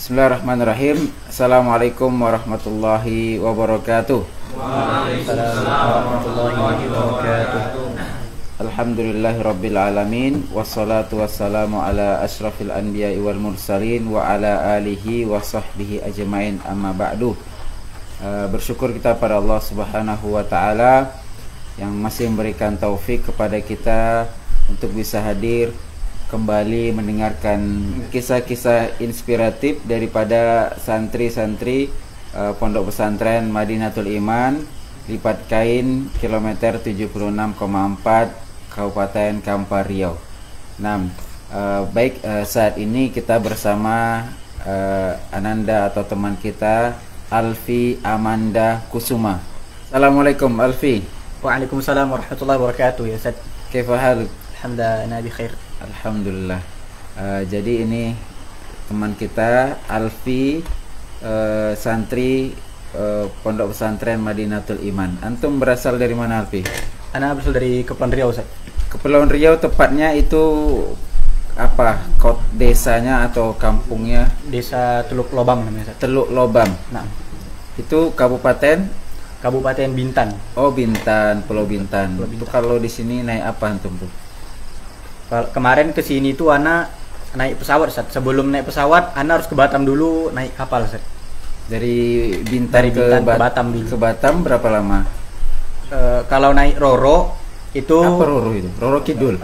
Bismillahirrahmanirrahim. Assalamualaikum warahmatullahi wabarakatuh. Waalaikumsalam warahmatullahi wabarakatuh. Alhamdulillahirabbil alamin wassalatu wassalamu ala asyrafil anbiya'i wal mursalin wa ala alihi wa sahbihi ajmain, amma ba'du. Bersyukur kita pada Allah Subhanahu wa taala yang masih memberikan taufik kepada kita untuk bisa hadir kembali mendengarkan kisah-kisah inspiratif daripada santri-santri Pondok Pesantren Madinatul Iman, Lipat Kain, kilometer 76,4, Kabupaten Kampar Riau. Nah, saat ini kita bersama Ananda atau teman kita Alfi Amanda Kusuma. Assalamualaikum Alfi. Waalaikumsalam warahmatullahi wabarakatuh ya Ustaz. Kaifa haluk? Alhamdulillah nabi khair. Alhamdulillah. Jadi ini teman kita Alfi, santri Pondok Pesantren Madinatul Iman. Antum berasal dari mana Alfi? Ana berasal dari Kepulauan Riau Ustaz. Kepulauan Riau tepatnya itu apa? Desanya atau kampungnya? Desa Teluk Lobam namanya Ustaz. Teluk Lobam. Nah, itu Kabupaten Bintan. Oh, Bintan, Pulau Bintan. Pulau Bintan. Itu kalau di sini naik apa antum tuh? Kemarin ke sini tuh ana naik pesawat Ustaz. Sebelum naik pesawat ana harus ke Batam dulu naik kapal Ustaz. Dari Bintan ke Batam dulu. Ke Batam berapa lama? Kalau naik Roro itu apa Roro itu? Roro Kidul.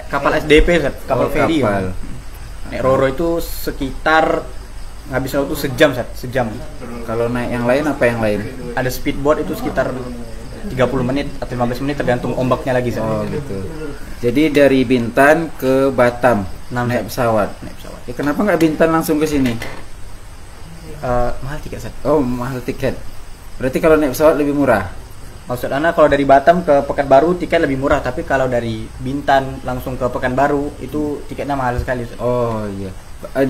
Kapal SDP Ustaz, kapal feri. Kapal. Naik Roro itu sekitar ngabisin waktu sejam Ustaz, sejam. Kalau naik yang lain apa yang lain? Ada speedboat itu sekitar 30 menit atau 15 menit tergantung ombaknya lagi Ustaz. Oh gitu. Jadi dari Bintan ke Batam naik pesawat. Ya, kenapa nggak Bintan langsung ke sini? Mahal tiket Ustaz. Oh, mahal tiket. Berarti kalau naik pesawat lebih murah. Maksud ana kalau dari Batam ke Pekanbaru tiket lebih murah, tapi kalau dari Bintan langsung ke Pekanbaru itu tiketnya mahal sekali Ustaz. Oh iya.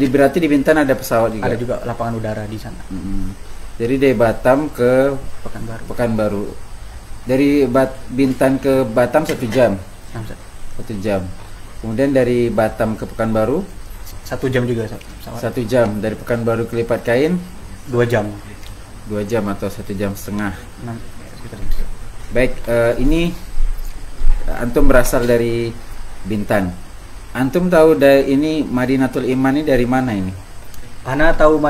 Berarti di Bintan ada pesawat juga. Ada juga lapangan udara di sana. Jadi dari Batam ke Pekanbaru. Dari Bintan ke Batam 1 jam. 1 jam. Kemudian dari Batam ke Pekanbaru 1 jam juga Ustaz. 1 jam. Dari Pekanbaru ke Lipat Kain 2 jam. 2 jam atau 1 jam setengah. Sekitar. Baik, ini antum berasal dari Bintan. Antum tahu ini Madinatul Iman ini dari mana ini? Ana tahu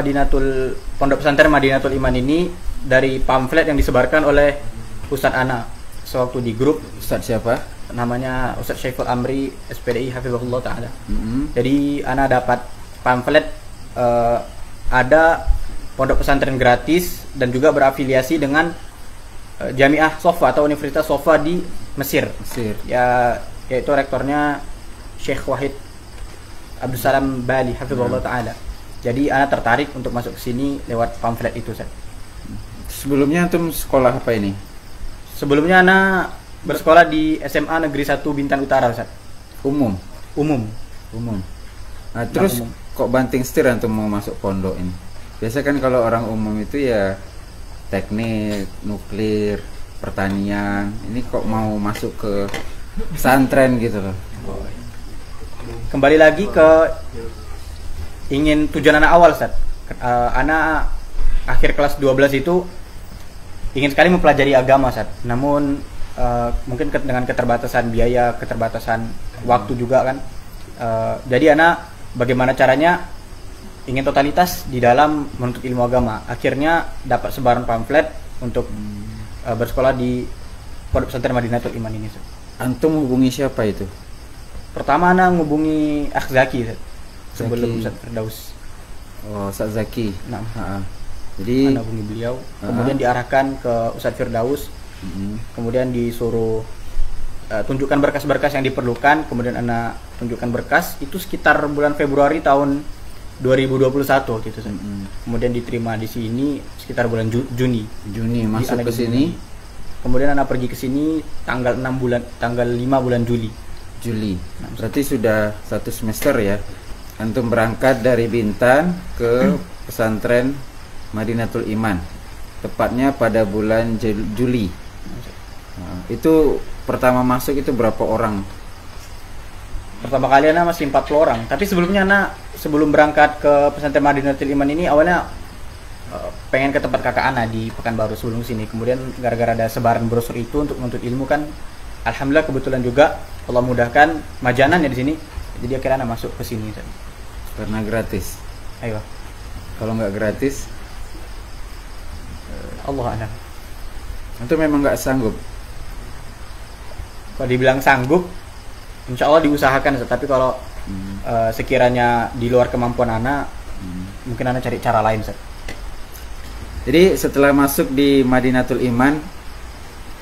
Pondok Pesantren Madinatul Iman ini dari pamflet yang disebarkan oleh Ustadz Ana sewaktu di grup. Ustadz siapa? Namanya Ustadz Syaiful Amri SPDI Hafizahullah Ta'ala. Jadi Ana dapat pamflet ada pondok pesantren gratis dan juga berafiliasi dengan Jamiah Sofa atau Universitas Sofa di Mesir. Ya, yaitu rektornya Syekh Wahid Abdul Salam Bali Hafizahullah Ta'ala. Jadi Ana tertarik untuk masuk ke sini lewat pamflet itu Ustaz. Sebelumnya antum sekolah apa ini? Sebelumnya Ana bersekolah di SMA Negeri 1 Bintan Utara Ustaz. Umum. Nah, terus kok banting setir antum mau masuk pondok ini? Biasa kan kalau orang umum itu ya teknik, nuklir, pertanian. Ini kok mau masuk ke pesantren gitu loh. Kembali lagi ke tujuan anak awal Ustaz. Anak akhir kelas 12 itu ingin sekali mempelajari agama Ustaz. Namun mungkin dengan keterbatasan biaya, keterbatasan waktu juga kan. Jadi anak bagaimana caranya ingin totalitas di dalam menuntut ilmu agama. Akhirnya dapat sebaran pamflet untuk bersekolah di Pondok Pesantren Madinatul Iman ini Ustaz. Antum hubungi siapa itu? Pertama ana ngubungi Akh Zaki Ustaz. Sebelum Ustaz Firdaus. Oh, Ustaz Zaki. Nah, jadi ana hubungi beliau, kemudian diarahkan ke Ustaz Firdaus. Kemudian disuruh tunjukkan berkas-berkas yang diperlukan, kemudian ana tunjukkan berkas itu sekitar bulan Februari tahun 2021 gitu Ustaz. Kemudian diterima di sini sekitar bulan Juni masuk ke sini. Kemudian ana pergi ke sini tanggal 5 bulan Juli. Berarti sudah 1 semester ya. Antum berangkat dari Bintan ke pesantren Madinatul Iman. Tepatnya pada bulan Juli. Itu pertama masuk itu berapa orang? Pertama kali Ana masih 40 orang. Tapi sebelumnya Ana sebelum berangkat ke pesantren Madinatul Iman ini awalnya pengen ke tempat kakak Ana di Pekanbaru sebelum sini. Kemudian gara-gara ada sebaran brosur itu untuk menuntut ilmu kan, alhamdulillah kebetulan juga Allah mudahkan majanan ya di sini. Jadi akhirnya Ana masuk ke sini. Karena gratis. Ayo. Kalau nggak gratis, Allah alam. itu memang nggak sanggup. Kalau dibilang sanggup, insya Allah diusahakan. Tapi kalau sekiranya di luar kemampuan Ana, mungkin Ana cari cara lain. Jadi setelah masuk di Madinatul Iman,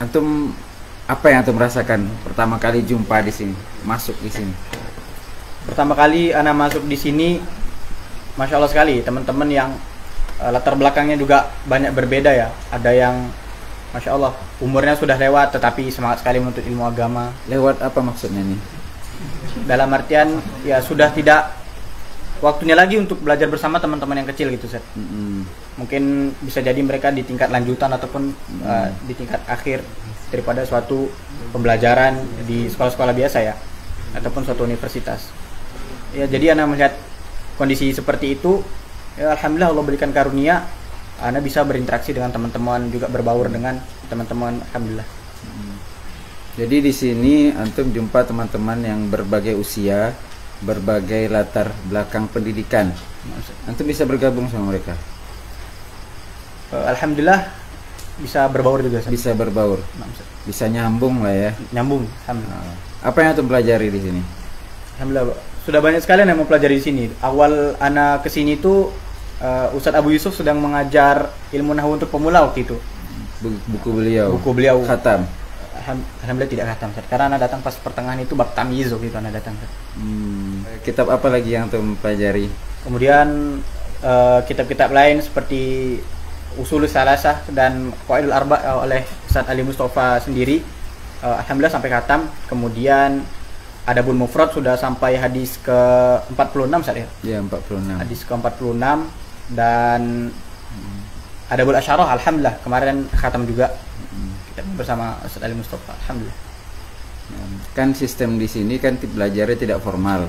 antum apa yang antum rasakan pertama kali jumpa di sini, masuk di sini? Pertama kali Ana masuk di sini, masya Allah sekali, teman-teman yang latar belakangnya juga banyak berbeda ya. Ada yang masya Allah umurnya sudah lewat tetapi semangat sekali menuntut ilmu agama. Lewat apa maksudnya nih? Dalam artian ya sudah tidak waktunya lagi untuk belajar bersama teman-teman yang kecil gitu, Set. Mungkin bisa jadi mereka di tingkat lanjutan ataupun di tingkat akhir daripada suatu pembelajaran di sekolah-sekolah biasa ya, ataupun suatu universitas. Ya jadi Ana melihat kondisi seperti itu, ya alhamdulillah Allah berikan karunia, Ana bisa berinteraksi dengan teman-teman, juga berbaur dengan teman-teman, alhamdulillah. Jadi di sini antum jumpa teman-teman yang berbagai usia, berbagai latar belakang pendidikan. Antum bisa bergabung sama mereka. Alhamdulillah bisa berbaur juga. Bisa berbaur. Bisa nyambung lah ya. Nyambung, alhamdulillah. Apa yang antum pelajari di sini? Alhamdulillah, sudah banyak sekali yang mempelajari di sini. Awal Ana kesini itu Ustadz Abu Yusuf sedang mengajar ilmu nahwu untuk pemula waktu itu. Buku beliau. Buku beliau. Khatam. Alhamdulillah tidak khatam, karena Ana datang pas pertengahan itu bab tamyiz waktu itu Ana datang. Kitab apa lagi yang antum pelajari? Kemudian kitab-kitab lain seperti Ushulus Salasah dan Qawaidul Arba oleh Ustadz Ali Mustafa sendiri. Alhamdulillah sampai khatam. Kemudian Adabul Mufrad sudah sampai hadis ke-46 saat ya? Ya, 46. Hadis ke-46 dan Adabul Asyarah alhamdulillah kemarin khatam juga. Kita bersama Ustadz Ali Mustafa, alhamdulillah. Kan sistem di sini kan belajarnya tidak formal.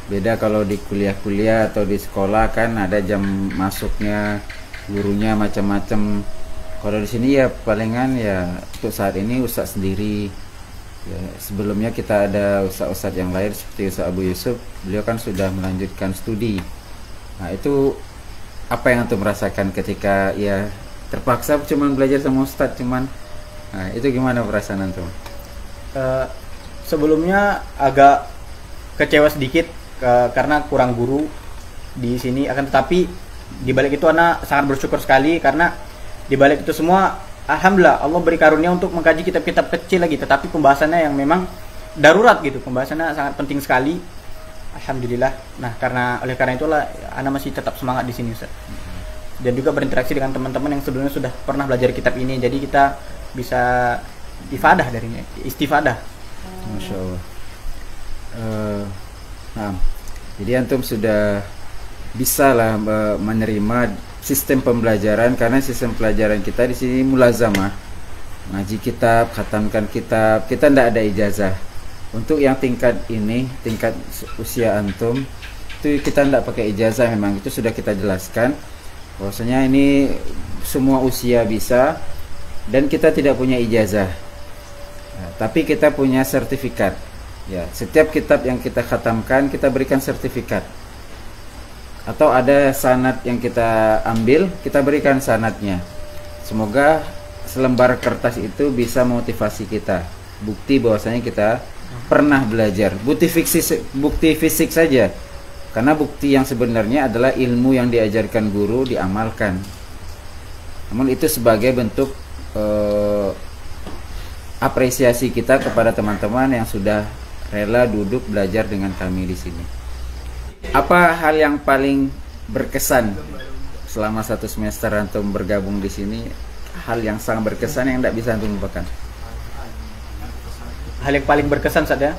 Beda kalau di kuliah-kuliah atau di sekolah kan ada jam masuknya, gurunya macam-macam. Kalau di sini ya palingan ya untuk saat ini ustadz sendiri. Ya, sebelumnya kita ada ustadz-ustadz yang lain seperti Ustadz Abu Yusuf, beliau kan sudah melanjutkan studi. Nah itu apa yang antum merasakan ketika ya terpaksa cuman belajar sama ustadz cuman, nah itu gimana perasaan antum? Sebelumnya agak kecewa sedikit karena kurang guru di sini, akan tetapi di balik itu Ana sangat bersyukur sekali karena di balik itu semua alhamdulillah Allah beri karunia untuk mengkaji kitab-kitab kecil lagi, tetapi pembahasannya yang memang darurat gitu, pembahasannya sangat penting sekali, alhamdulillah. Nah oleh karena itulah Ana masih tetap semangat di sini, Ustaz. Dan juga berinteraksi dengan teman-teman yang sebelumnya sudah pernah belajar kitab ini, jadi kita bisa istifadah darinya, istifadah. Masya Allah. Nah, jadi antum sudah bisa lah menerima sistem pembelajaran, karena sistem pelajaran kita di sini mulazamah, ngaji kitab, khatamkan kitab, kita tidak ada ijazah. Untuk yang tingkat ini, tingkat usia antum, itu kita tidak pakai ijazah, memang itu sudah kita jelaskan. Bahwasanya ini semua usia bisa, dan kita tidak punya ijazah. Nah, tapi kita punya sertifikat. Ya, setiap kitab yang kita khatamkan kita berikan sertifikat. Atau ada sanad yang kita ambil, kita berikan sanadnya. Semoga selembar kertas itu bisa motivasi kita, bukti bahwasanya kita pernah belajar. Bukti fisik saja, karena bukti yang sebenarnya adalah ilmu yang diajarkan guru diamalkan. Namun itu sebagai bentuk apresiasi kita kepada teman-teman yang sudah rela duduk belajar dengan kami di sini. Apa hal yang paling berkesan selama 1 semester antum bergabung di sini? Hal yang sangat berkesan yang tidak bisa antum lupakan. Hal yang paling berkesan saja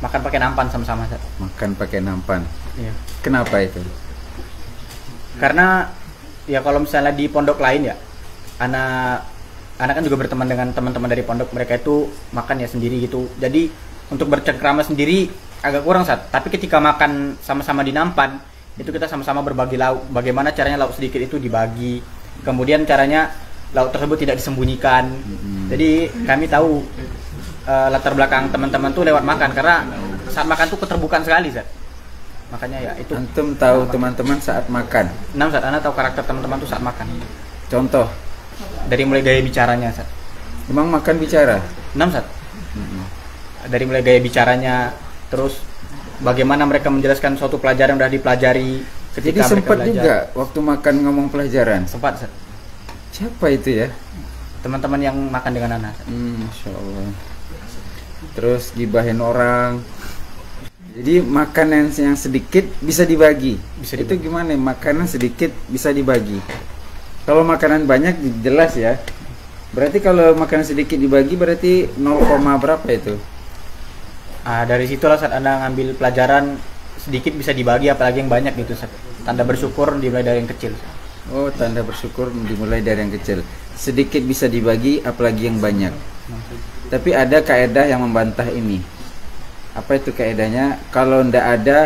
makan pakai nampan sama-sama, Ustaz. Makan pakai nampan. Iya. Kenapa itu? Karena ya kalau misalnya di pondok lain ya, anak kan juga berteman dengan teman-teman dari pondok, mereka itu makan ya sendiri gitu. Jadi untuk bercengkrama sendiri agak kurang Ustaz. Tapi ketika makan sama-sama di nampan, itu kita sama-sama berbagi lauk. Bagaimana caranya lauk sedikit itu dibagi. Kemudian caranya lauk tersebut tidak disembunyikan. Jadi kami tahu latar belakang teman-teman tuh lewat makan, karena saat makan tuh keterbukaan sekali Ustaz. Makanya ya itu. Antum tahu teman-teman saat makan. Ustaz, Ana tahu karakter teman-teman tuh saat makan. Contoh, Dari mulai gaya bicaranya Ustaz. emang makan bicara? Ustaz. Dari mulai gaya bicaranya, terus bagaimana mereka menjelaskan suatu pelajaran yang sudah dipelajari Jadi ketika mereka sempat belajar. juga waktu makan ngomong pelajaran. Sempat Ustaz. Siapa itu ya? Teman-teman yang makan dengan Ana. Masya Allah. Terus gibahin orang. Jadi makanan yang sedikit bisa dibagi. Bisa Itu gimana? Makanan sedikit bisa dibagi. Kalau makanan banyak jelas ya. Berarti kalau makanan sedikit dibagi berarti 0, berapa itu? Dari situlah saat Anda ngambil pelajaran, sedikit bisa dibagi apalagi yang banyak gitu Ustaz. Tanda bersyukur dimulai dari yang kecil. Oh, tanda bersyukur dimulai dari yang kecil. Sedikit bisa dibagi apalagi yang banyak. Tapi ada kaedah yang membantah ini. Apa itu kaedahnya? Kalau ndak ada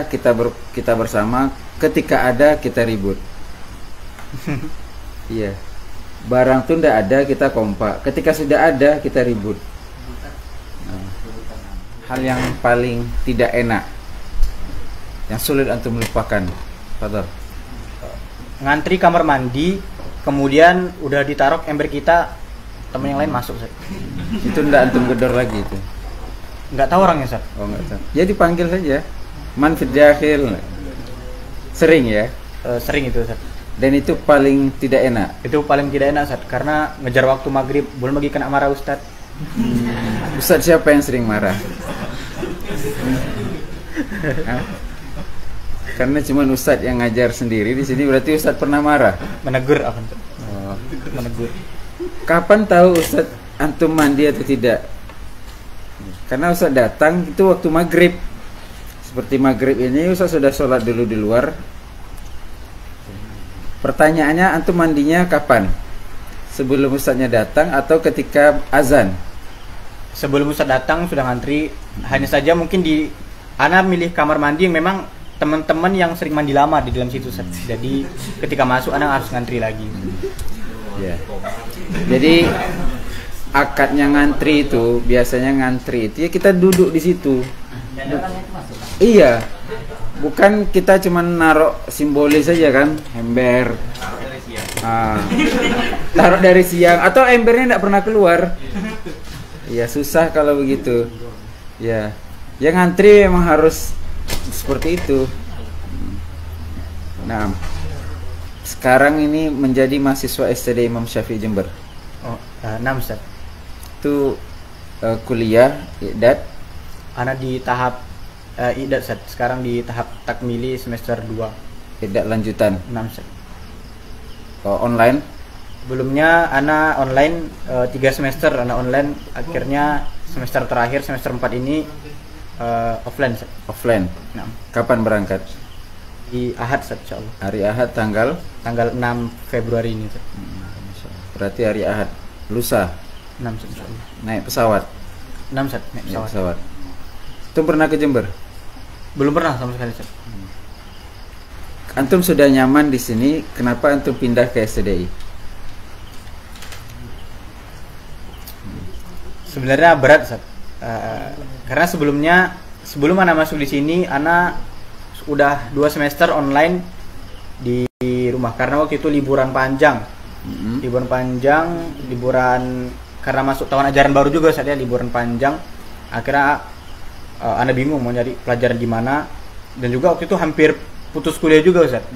kita bersama, ketika ada kita ribut. Iya. Barang tuh ndak ada kita kompak. Ketika sudah ada kita ribut. Nah, hal yang paling tidak enak, yang sulit antum melupakan. Fadhal. Ngantri kamar mandi, kemudian udah ditaruh ember kita, teman yang lain masuk Ustaz. Itu ndak antum gedor lagi itu. Nggak tahu orangnya Ustaz. Oh, enggak tahu. Ya dipanggil saja. Man fid dakhil. Sering ya. Sering itu Ustaz. Dan itu paling tidak enak. Itu paling tidak enak Ustaz, karena ngejar waktu maghrib, belum lagi kena marah Ustaz. Ustaz siapa yang sering marah? Hah? Karena cuma Ustaz yang ngajar sendiri di sini, berarti Ustaz pernah marah. Menegur apa? Oh. Menegur. Kapan tahu Ustaz antum mandi atau tidak? Karena Ustaz datang itu waktu maghrib. Seperti maghrib ini Ustaz sudah sholat dulu di luar. Pertanyaannya, antum mandinya kapan? Sebelum Ustaznya datang atau ketika azan? Sebelum Ustaz datang sudah ngantri. Hanya saja mungkin Ana milih kamar mandi yang memang teman-teman yang sering mandi lama di dalam situ Ustaz. Jadi ketika masuk Ana harus ngantri lagi. Ya. Jadi akadnya ngantri itu, biasanya ngantri itu ya kita duduk di situ. Iya. Bukan kita cuma naruh simbolis saja kan, ember. Taruh dari siang atau embernya tidak pernah keluar. Ya susah kalau begitu. Ya. Yang ngantri memang harus seperti itu. Nah, sekarang ini menjadi mahasiswa STD Imam Syafi'i Jember. Oh, 6 Ustaz. Itu kuliah Iqdad. Ana di tahap Iqdad Ustaz. Sekarang di tahap takmili semester 2. Iqdad lanjutan. 6 Ustaz. Online. Sebelumnya Ana online 3 semester Ana online, akhirnya semester terakhir semester 4 ini offline Ustaz. Offline. Nah, Kapan berangkat? di Ahad Ustaz, insyaallah. Hari Ahad tanggal 6 Februari ini Ustaz. Berarti hari Ahad. Lusa 6 Ustaz, insyaallah. naik pesawat. 6 Ustaz, naik Naik pesawat. pesawat. Antum pernah ke Jember? Belum pernah sama sekali Ustaz. Antum sudah nyaman di sini, kenapa antum pindah ke STDI? Sebenarnya berat Ustaz. Karena sebelum Ana masuk di sini Ana udah 2 semester online di rumah karena waktu itu liburan panjang. Liburan karena masuk tahun ajaran baru juga Ustaz ya, liburan panjang. Akhirnya Ana bingung mau nyari pelajaran di mana, dan juga waktu itu hampir putus kuliah juga Ustaz.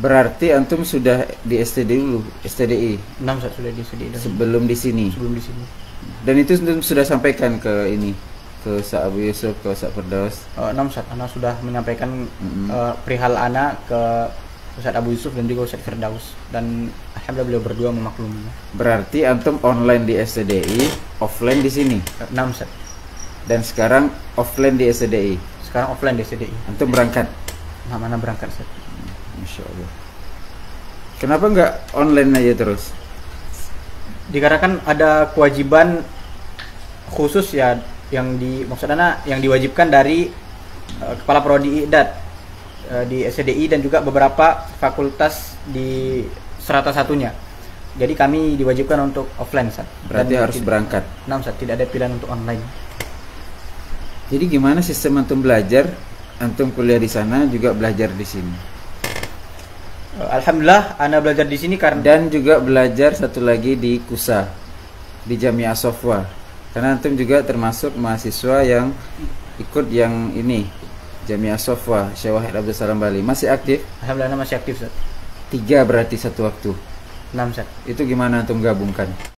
Berarti antum sudah di STDI dulu, STDI 6 Ustaz sudah di sini. sebelum di sini. Sebelum di sini. Dan itu antum sudah sampaikan ke ini, ke Ustaz Abu Yusuf, ke Ustaz Firdaus. 6 Ustaz, Ana sudah menyampaikan perihal Ana ke Ustaz Abu Yusuf dan juga Ustaz Firdaus, dan alhamdulillah beliau berdua memakluminya. Berarti antum online di STDI, offline di sini. 6 Ustaz. Dan sekarang offline di STDI. Sekarang offline di SDI. Antum berangkat. Mana berangkat Ustaz. Masya Allah. Kenapa nggak online aja terus? Dikarenakan ada kewajiban khusus ya, yang diwajibkan dari kepala prodi Iqdad di SCDI dan juga beberapa fakultas di serata satunya. Jadi kami diwajibkan untuk offline, Ustaz. Berarti harus berangkat. Nah, Ustaz, tidak ada pilihan untuk online. Jadi gimana sistem antum belajar? Antum kuliah di sana juga belajar di sini. Alhamdulillah, ana belajar di sini karena Dan juga belajar satu lagi di KUSA, di Jamiah Sofwa. Karena antum juga termasuk mahasiswa yang ikut yang ini, Jamiah Sofwa, Syekh Wahid Abdul Salam Bali. Masih aktif? alhamdulillah ana masih aktif, Ustaz. 3 berarti satu waktu. 6, Ustaz. Itu gimana antum gabungkan?